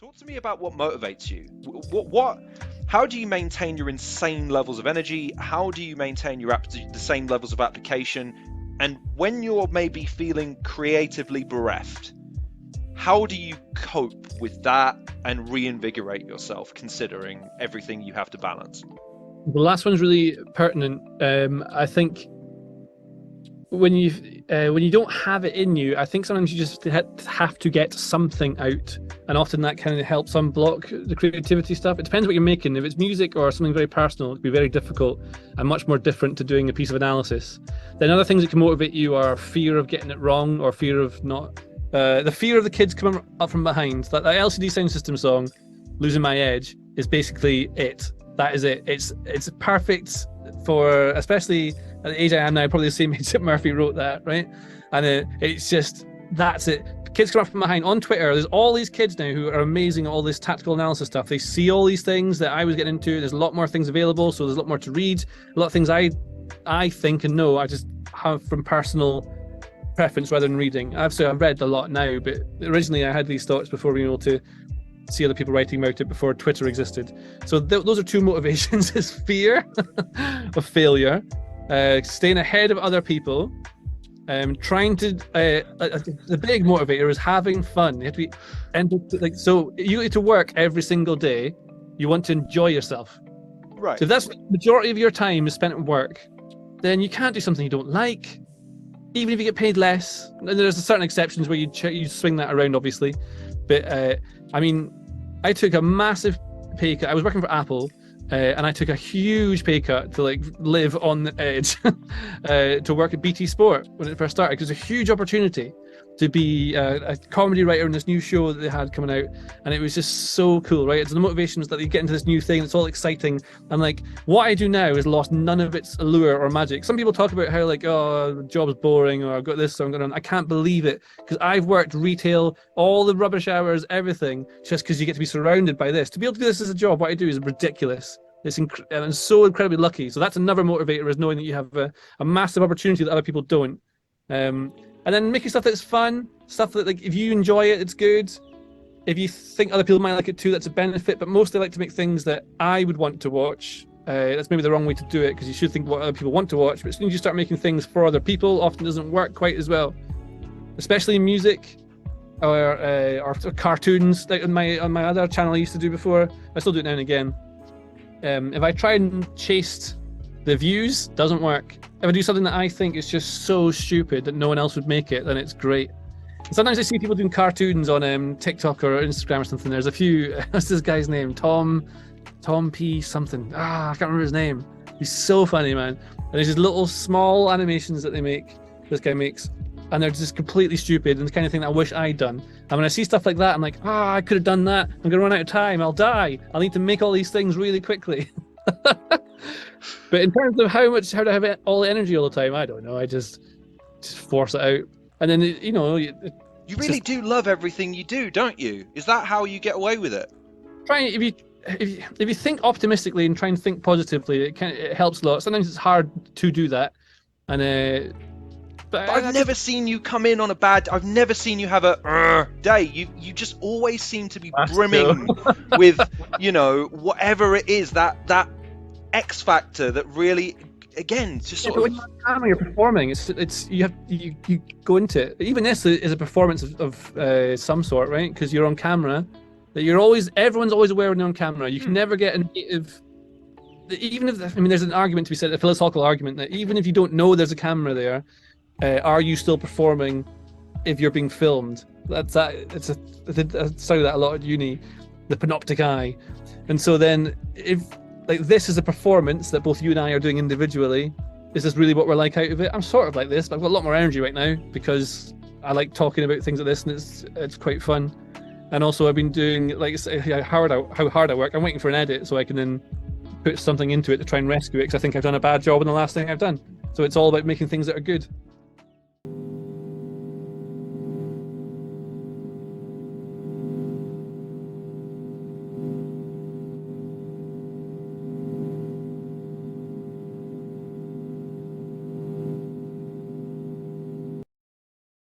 Talk to me about what motivates you. How do you maintain your insane levels of energy? How do you maintain the same levels of application? And when you're maybe feeling creatively bereft, how do you cope with that and reinvigorate yourself, considering everything you have to balance? The last one's really pertinent. I think when you don't have it in you, I think sometimes you just have to get something out, and often that kind of helps unblock the creativity stuff. It depends what you're making. If it's music or something very personal, it can be very difficult and much more different to doing a piece of analysis. Then other things that can motivate you are fear of getting it wrong, or fear of not. The fear of the kids coming up from behind. That LCD Sound System song, "Losing My Edge," is basically it. That is it. It's perfect for, especially at the age I am now, probably the same age that Murphy wrote that, right? And it's just, that's it. Kids come up from behind. On Twitter, there's all these kids now who are amazing at all this tactical analysis stuff. They see all these things that I was getting into. There's a lot more things available, so there's a lot more to read. A lot of things I think and know I just have from personal preference rather than reading. I've read a lot now, but originally I had these thoughts before being able to see other people writing about it, before Twitter existed. So those are two motivations: is fear of failure, staying ahead of other people, trying to the big motivator is having fun. You have to be so you get to work every single day. You want to enjoy yourself, right? So if that's the majority of your time is spent at work, then you can't do something you don't like, even if you get paid less. And there's certain exceptions where you swing that around, obviously. But I mean, I took a massive pay cut. I was working for Apple, and I took a huge pay cut to live on the edge to work at BT Sport when it first started. Because it was a huge opportunity to be a comedy writer in this new show that they had coming out, and it was just so cool, right? It's the motivation was that you get into this new thing, it's all exciting, and what I do now has lost none of its allure or magic. Some people talk about how oh, the job's boring, or I've got this, so I'm going on. I can't believe it, because I've worked retail, all the rubbish hours, everything, just because you get to be surrounded by this. To be able to do this as a job, what I do is ridiculous. And I'm so incredibly lucky. So that's another motivator, is knowing that you have a massive opportunity that other people don't. And then making stuff that's fun, stuff that if you enjoy it, it's good. If you think other people might like it too, that's a benefit. But mostly I like to make things that I would want to watch. That's maybe the wrong way to do it, because you should think what other people want to watch. But as soon as you start making things for other people, often doesn't work quite as well. Especially in music or cartoons, like on my other channel I used to do before. I still do it now and again. If I try and chase the views, doesn't work. If I do something that I think is just so stupid that no one else would make it, then it's great. And sometimes I see people doing cartoons on TikTok or Instagram or something. There's a few, what's this guy's name? Tom P something. I can't remember his name. He's so funny, man. And there's these little small animations that this guy makes, and they're just completely stupid and the kind of thing that I wish I'd done. And when I see stuff like that, I'm like, I could have done that. I'm going to run out of time. I'll die. I'll need to make all these things really quickly. But in terms of how to have all the energy all the time, I don't know. I just force it out, and then you really do love everything you do, don't you? Is that how you get away with it? If you think optimistically and try and think positively, it helps a lot. Sometimes it's hard to do that, and but I've never seen you come in on a bad. I've never seen you have a day. You just always seem to be brimming with whatever it is, that X factor that really, again, just sort of. When you're on camera, you're performing. It's you go into it. Even this is a performance of some sort, right? Because you're on camera. That everyone's always aware when you're on camera. You can never get a negative. Even if there's an argument to be said, a philosophical argument that even if you don't know there's a camera there, are you still performing if you're being filmed? I studied that a lot at uni, the panopticai. And so then if this is a performance that both you and I are doing individually, is this really what we're like out of it? I'm sort of like this, but I've got a lot more energy right now because I like talking about things like this, and it's quite fun. And also I've been doing how hard I work. I'm waiting for an edit so I can then put something into it to try and rescue it, because I think I've done a bad job in the last thing I've done. So it's all about making things that are good.